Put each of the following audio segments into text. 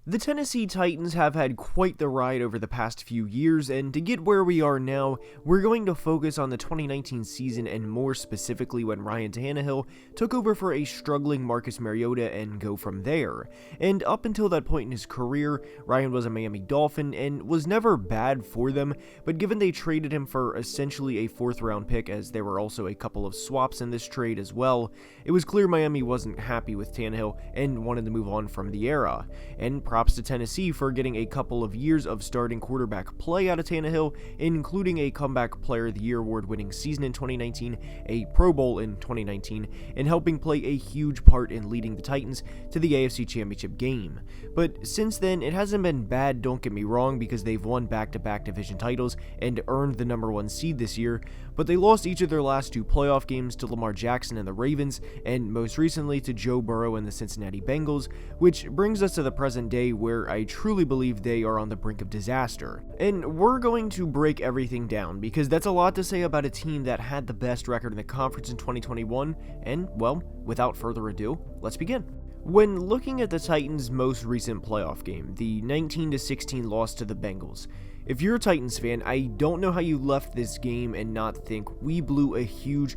The Tennessee Titans have had quite the ride over the past few years, and to get where we are now, we're going to focus on the 2019 season and more specifically when Ryan Tannehill took over for a struggling Marcus Mariota and go from there. And up until that point in his career, Ryan was a Miami Dolphin and was never bad for them, but given they traded him for essentially a 4th round pick, as there were also a couple of swaps in this trade as well, it was clear Miami wasn't happy with Tannehill and wanted to move on from the era. And props to Tennessee for getting a couple of years of starting quarterback play out of Tannehill, including a Comeback Player of the Year award-winning season in 2019, a Pro Bowl in 2019, and helping play a huge part in leading the Titans to the AFC Championship game. But since then, it hasn't been bad, don't get me wrong, because they've won back-to-back division titles and earned the number 1 seed this year, but they lost each of their last 2 playoff games to Lamar Jackson and the Ravens, and most recently to Joe Burrow and the Cincinnati Bengals, which brings us to the present day where I truly believe they are on the brink of disaster. And we're going to break everything down because that's a lot to say about a team that had the best record in the conference in 2021, and well, without further ado, let's begin. When looking at the Titans' most recent playoff game, the 19-16 loss to the Bengals, if you're a Titans fan, I don't know how you left this game and not think we blew a huge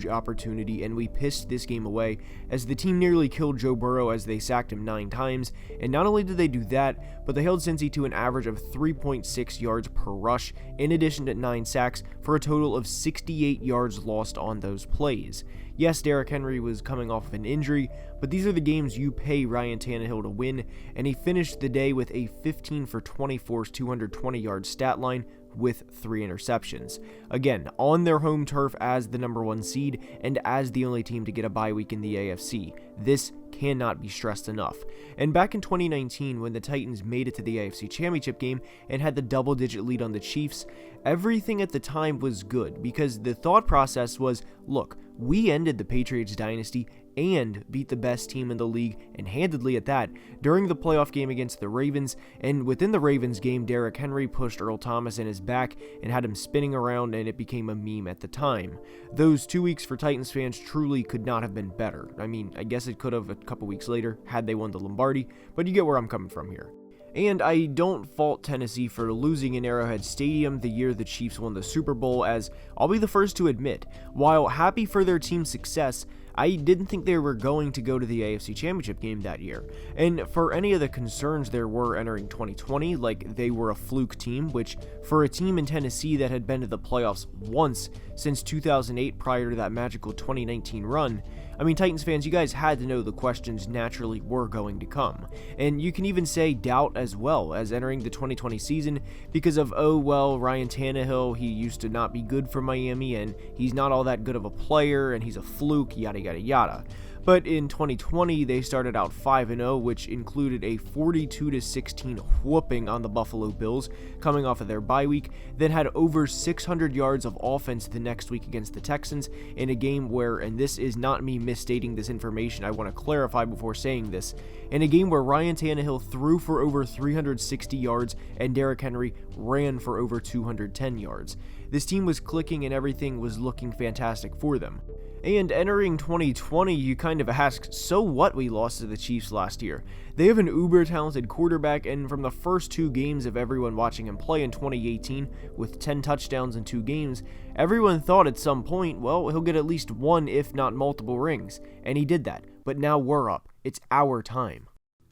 opportunity and we pissed this game away, as the team nearly killed Joe Burrow as they sacked him 9 times, and not only did they do that, but they held Cincy to an average of 3.6 yards per rush, in addition to 9 sacks, for a total of 68 yards lost on those plays. Yes, Derrick Henry was coming off of an injury, but these are the games you pay Ryan Tannehill to win, and he finished the day with a 15 for 24, 220-yard stat line with 3 interceptions. Again, on their home turf as the number 1 seed and as the only team to get a bye week in the AFC. This cannot be stressed enough. And back in 2019, when the Titans made it to the AFC Championship game and had the double-digit lead on the Chiefs, everything at the time was good because the thought process was, look, we ended the Patriots dynasty and beat the best team in the league, and handedly at that, during the playoff game against the Ravens, and within the Ravens game, Derrick Henry pushed Earl Thomas in his back and had him spinning around, and it became a meme at the time. Those 2 weeks for Titans fans truly could not have been better. I mean, I guess it could have a couple weeks later had they won the Lombardi, but you get where I'm coming from here. And I don't fault Tennessee for losing in Arrowhead Stadium the year the Chiefs won the Super Bowl, as I'll be the first to admit, while happy for their team's success, I didn't think they were going to go to the AFC Championship game that year. And for any of the concerns there were entering 2020, like they were a fluke team, which for a team in Tennessee that had been to the playoffs once since 2008 prior to that magical 2019 run, I mean, Titans fans, you guys had to know the questions naturally were going to come. And you can even say doubt as well as entering the 2020 season because of, oh, well, Ryan Tannehill, he used to not be good for Miami and he's not all that good of a player and he's a fluke, yada, yada, yada. But in 2020, they started out 5-0, which included a 42-16 whooping on the Buffalo Bills, coming off of their bye week, then had over 600 yards of offense the next week against the Texans, in a game where, and this is not me misstating this information, I want to clarify before saying this, in a game where Ryan Tannehill threw for over 360 yards and Derrick Henry ran for over 210 yards. This team was clicking and everything was looking fantastic for them. And entering 2020, you kind of ask, so what we lost to the Chiefs last year? They have an uber-talented quarterback, and from the first 2 games of everyone watching him play in 2018, with 10 touchdowns in 2 games, everyone thought at some point, well, he'll get at least 1, if not multiple rings. And he did that. But now we're up. It's our time.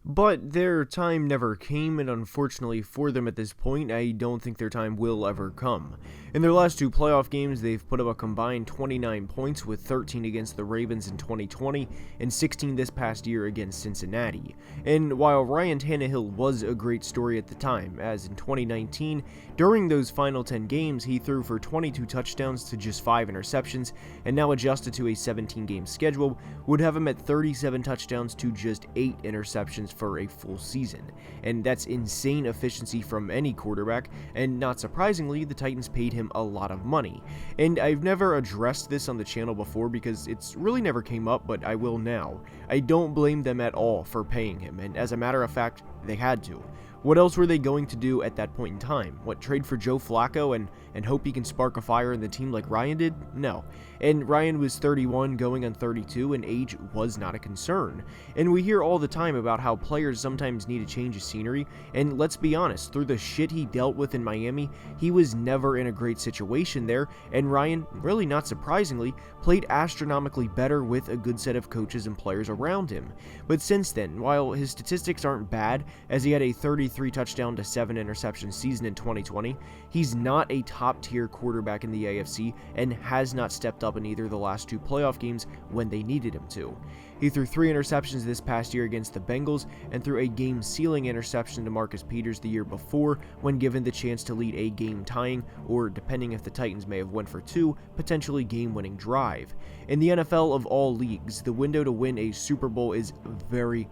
But their time never came, and unfortunately for them at this point, I don't think their time will ever come. In their last 2 playoff games, they've put up a combined 29 points, with 13 against the Ravens in 2020 and 16 this past year against Cincinnati. And while Ryan Tannehill was a great story at the time, as in 2019, during those final 10 games, he threw for 22 touchdowns to just 5 interceptions, and now adjusted to a 17-game schedule, would have him at 37 touchdowns to just 8 interceptions for a full season. And that's insane efficiency from any quarterback, and not surprisingly, the Titans paid him a lot of money. And I've never addressed this on the channel before because it's really never came up, but I will now. I don't blame them at all for paying him, and as a matter of fact, they had to. What else were they going to do at that point in time? What, trade for Joe Flacco? And and hope he can spark a fire in the team like Ryan did? No. And Ryan was 31 going on 32, and age was not a concern. And we hear all the time about how players sometimes need a change of scenery, and let's be honest, through the shit he dealt with in Miami, he was never in a great situation there, and Ryan, really not surprisingly, played astronomically better with a good set of coaches and players around him. But since then, while his statistics aren't bad, as he had a 33 touchdown to 7 interception season in 2020, he's not a top-tier quarterback in the AFC and has not stepped up in either of the last 2 playoff games when they needed him to. He threw 3 interceptions this past year against the Bengals and threw a game-sealing interception to Marcus Peters the year before when given the chance to lead a game-tying, or depending if the Titans may have went for 2, potentially game-winning drive. In the NFL of all leagues, the window to win a Super Bowl is very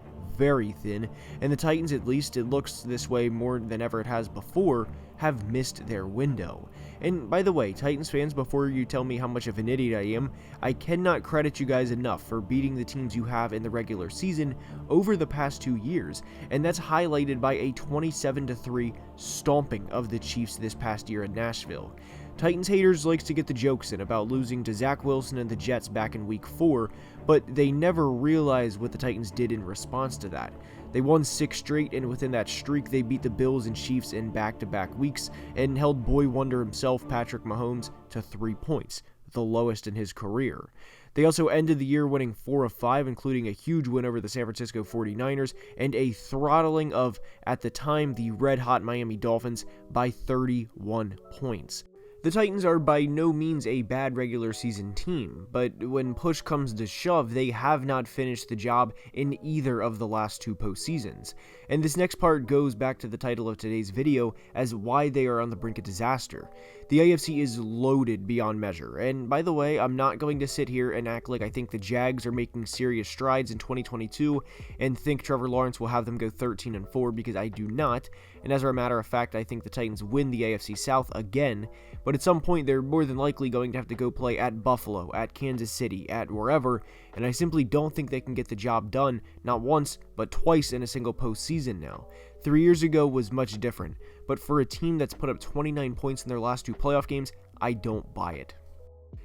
thin, and the Titans, at least it looks this way more than ever it has before, have missed their window. And by the way, Titans fans, before you tell me how much of an idiot I am, I cannot credit you guys enough for beating the teams you have in the regular season over the past 2 years, and that's highlighted by a 27-3 stomping of the Chiefs this past year in Nashville. Titans haters likes to get the jokes in about losing to Zach Wilson and the Jets back in week 4, but they never realize what the Titans did in response to that. They won 6 straight, and within that streak, they beat the Bills and Chiefs in back-to-back weeks and held boy wonder himself, Patrick Mahomes, to 3 points, the lowest in his career. They also ended the year winning 4 of 5, including a huge win over the San Francisco 49ers and a throttling of, at the time, the red-hot Miami Dolphins by 31 points. The Titans are by no means a bad regular season team, but when push comes to shove, they have not finished the job in either of the last 2 postseasons. And this next part goes back to the title of today's video as why they are on the brink of disaster. The AFC is loaded beyond measure, and by the way, I'm not going to sit here and act like I think the Jags are making serious strides in 2022 and think Trevor Lawrence will have them go 13-4, because I do not, and as a matter of fact, I think the Titans win the AFC South again, but at some point they're more than likely going to have to go play at Buffalo, at Kansas City, at wherever, and I simply don't think they can get the job done, not once, but twice in a single postseason now. 3 years ago was much different, but for a team that's put up 29 points in their last 2 playoff games, I don't buy it.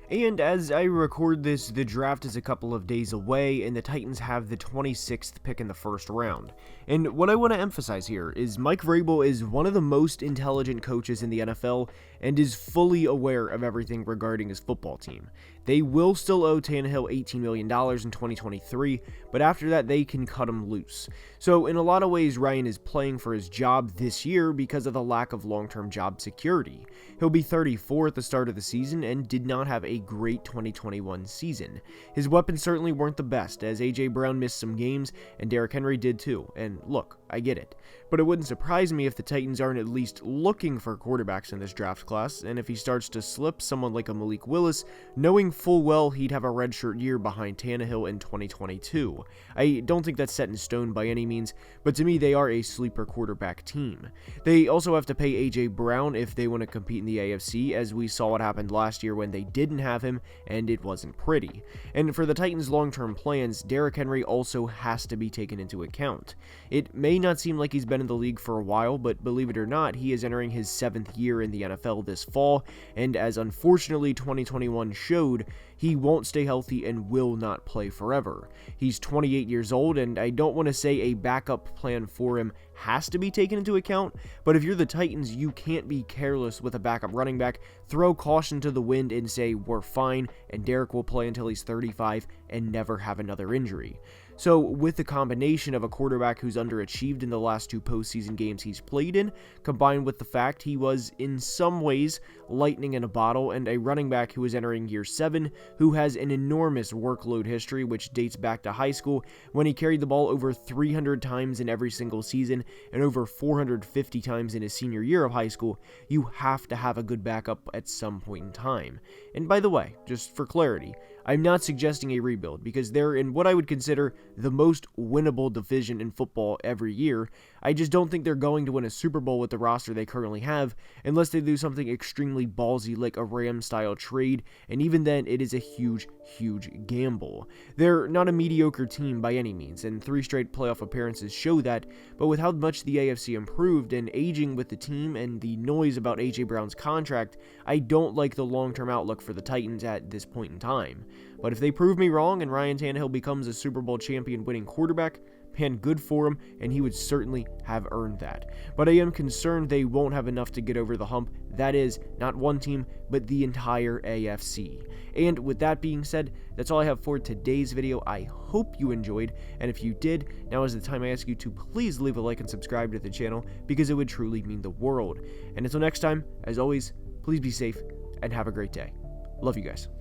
And as I record this, the draft is a couple of days away, and the Titans have the 26th pick in the first round. And what I want to emphasize here is Mike Vrabel is one of the most intelligent coaches in the NFL and is fully aware of everything regarding his football team. They will still owe Tannehill $18 million in 2023, but after that they can cut him loose. So in a lot of ways, Ryan is playing for his job this year because of the lack of long-term job security. He'll be 34 at the start of the season and did not have a great 2021 season. His weapons certainly weren't the best, as A.J. Brown missed some games and Derrick Henry did too, and look, I get it. But it wouldn't surprise me if the Titans aren't at least looking for quarterbacks in this draft class, and if he starts to slip someone like a Malik Willis, knowing full well he'd have a redshirt year behind Tannehill in 2022. I don't think that's set in stone by any means, but to me they are a sleeper quarterback team. They also have to pay A.J. Brown if they want to compete in the AFC, as we saw what happened last year when they didn't have him, and it wasn't pretty. And for the Titans' long-term plans, Derrick Henry also has to be taken into account. It may not seem like he's been in the league for a while, but believe it or not, he is entering his 7th year in the NFL this fall, and as unfortunately 2021 showed, he won't stay healthy and will not play forever. He's 28 years old, and I don't want to say a backup plan for him has to be taken into account, but if you're the Titans, you can't be careless with a backup running back, throw caution to the wind and say, we're fine, and Derrick will play until he's 35 and never have another injury. So with the combination of a quarterback who's underachieved in the last 2 postseason games he's played in, combined with the fact he was in some ways lightning in a bottle, and a running back who is entering year 7, who has an enormous workload history which dates back to high school when he carried the ball over 300 times in every single season and over 450 times in his senior year of high school, you have to have a good backup at some point in time. And by the way, just for clarity, I'm not suggesting a rebuild because they're in what I would consider the most winnable division in football every year. I just don't think they're going to win a Super Bowl with the roster they currently have unless they do something extremely ballsy like a Rams-style trade, and even then, it is a huge gamble. They're not a mediocre team by any means, and 3 straight playoff appearances show that, but with how much the AFC improved and aging with the team and the noise about A.J. Brown's contract, I don't like the long-term outlook for the Titans at this point in time. But if they prove me wrong and Ryan Tannehill becomes a Super Bowl champion winning quarterback, man, good for him, and he would certainly have earned that. But I am concerned they won't have enough to get over the hump. That is, not one team, but the entire AFC. And with that being said, that's all I have for today's video. I hope you enjoyed, and if you did, now is the time I ask you to please leave a like and subscribe to the channel, because it would truly mean the world. And until next time, as always, please be safe, and have a great day. Love you guys.